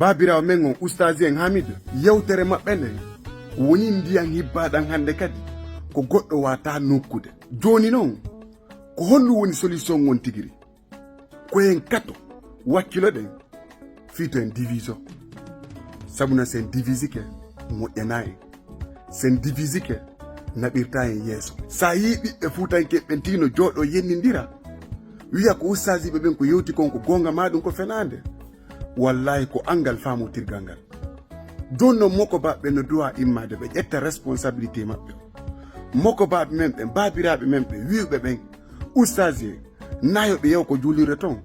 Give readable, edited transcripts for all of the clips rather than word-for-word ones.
babirawo men on ustazi en Hamidou yewtere maɓɓe nde woni ndiyan hibbaɗan hande kadi ko goɗɗo wata nokkude. Joni noon ko hollu woni solution on tigiri ko en kato wakkilo ɗen fito en division. Sabuna sen divisike moƴƴana en, sen divisike naɓirta en yeeso. Sa yi ɓiɓɓe fuutankeɓe tino jooɗo yennindira wiya ko ustaziɓe ɓen ko yewti kon ko gonga maɗum ko fenande, wallahi ko angal famotirgal ngal. Don no moko baɓe no duwa immade ɓe ƴetta responsabilité maɓɓe. Moko baɓe men ɓe babiraɓe men ɓe wiwɓe ɓen ustazi en nayoɓe yew ko julirde ton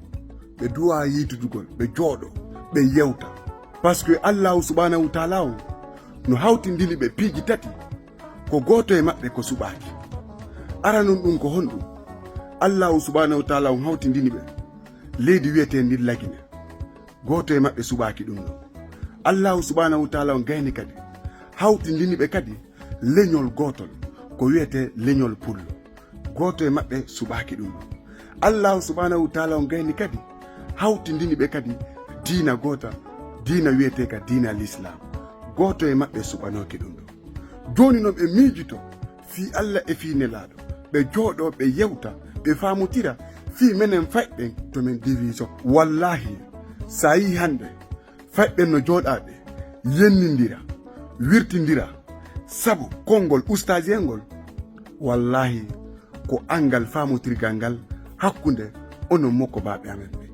ɓe duwa yitudugol ɓe jooɗo ɓe yewta. Par ce que allahu subhanahu wa taala on no hawtindili ɓe piiji tati ko goto e maɓɓe ko suɓaki. Aranon ɗum ko honɗum allahu subhanahu wa taala on hawtindini ɓe leydi wiyete ndin lagine, goto e maɓɓe suɓaki ɗum ɗo. allahu subhanahu wa taala on gayni kadi hawtindini ɓe kadi leñol gotol ko wiyete leñol pullo, goto e maɓɓe suɓaki ɗum ɗo. allahu subhanahu wa taala on gayni kadi hawtindini ɓe kadi diina gota, diina wiyete ka diina l'islam, goto e maɓɓe suɓanoke ɗum ɗo. Joni noon ɓe miijito fi Allah e fi nelaɗo ɓe jooɗo ɓe yewta ɓe famotira fi menen fayɓen to men division. Wallahi sa yi hande fayɓen no jooɗaɓe yennindira wirtindira sabu konngol ustaji en ngol, wallahi ko angal famotirgal ngal hakkunde onon mokko baɓe amen ɓe.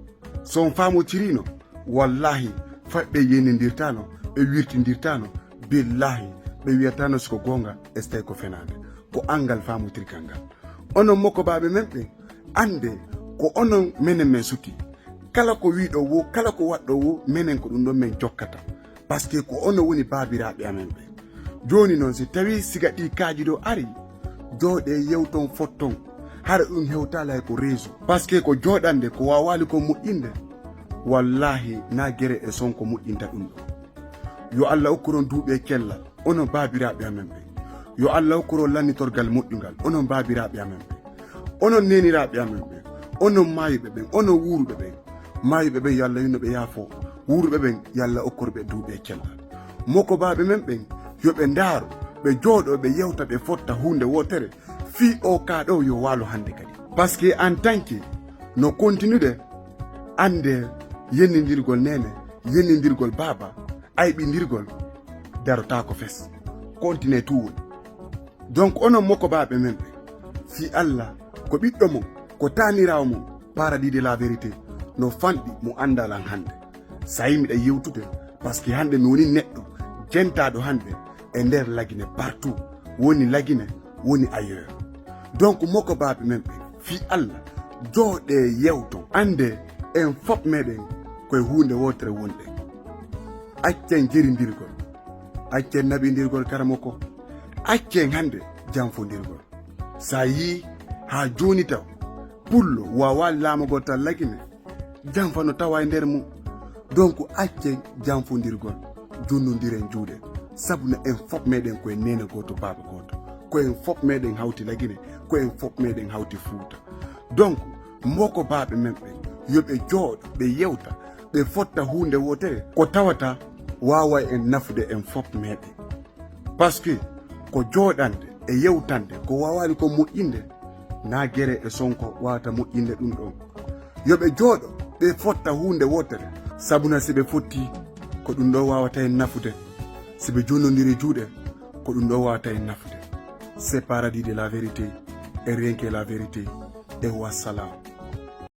So on famotirino wallahi fayɓe yennindirtano ɓe wirtindirtano, billahi ɓe wiyatano siko gonga estay ko fenande, ko angal famotirgal ngal. Onon mokko baɓe men ɓe ande ko onon menen men suki, kala ko wiɗo wo kala ko waɗɗo wo menen ko ɗum ɗon men jokkata, par ce que ko ono woni babiraɓe amen ɓe. Joni noon si tawi siga ɗi kaaji ɗo ari jooɗe yewton fotton hara ɗum hewtala ko réseau, par ce que ko jooɗande ko wawali ko moƴƴinde, wallahi na guere e sonko moƴƴinta ɗum ɗo. Yo Allah hokkuron duuɓe kellal onon babiraɓe amen ɓe, yo Allah hokkuron lannitorgal moƴƴugal onon babiraɓe amen ɓe, onon neniraɓe amen ɓe, onon mayuɓe ɓen, onon wuruɓe ɓen. Mayuɓe ɓen yo Allah yinno ɓe yaafo, wuruɓe ɓen yo Allah hokkorɓe duuɓe kellal. Moko baɓe men ɓen yoɓe ndaaro ɓe jooɗo ɓe yewta ɓe fotta hunde wotere fi o kaɗo yo waalo hande kadi. Par ce que en tant que no continude ande yennindirgol nene, yennindirgol baba, ayɓindirgol darota ko fes, continue tout woni. Donc onon moko baɓe men ɓe fi Allah ko ɓiɗɗo mum ko tanirawo mum Paradis de la vérité no fanɗi mo andalan hande. Sa yi miɗa yewtude par ce que hande mi woni neɗɗo jentaɗo hande e nder lagine partout, woni lagine woni ailleurs. Donc moko baɓe men ɓe fi Allah jooɗe yewto ande en fop meɗen koye hunde wotere wonɗen. Accen jerindirgol, accen naɓindirgol karamo ko, accen hande janfodirgol. Sa yi ha joni taw pullo wawali laamogol tan lagine janfano tawa e nder mum. Donc accen janfodirgol jonnodiren juuɗe, sabuna en fop meɗen koye nene goto baba goto, ko en fop meɗen hawti lagine, ko en fop meɗen hawti Fuuta. Donc moko baɓe men ɓe yoɓe jooɗo ɓe yewta ɓe fotta hunde wotere ko tawata wawa en nafude en fop meɗen. Par ce que ko jooɗande e yewtande ko wawali ko moƴƴinde na guere e sonko wawata moƴƴinde ɗum ɗon. Yoɓe jooɗo ɓe fotta hunde wotere sabuna siɓe fotti ko ɗum ɗo wawata en nafude, siɓe jonnodiri juuɗe ko ɗum ɗo wawata en nafude. C'est Paradis de la vérité et rien que la vérité. Et wassalam.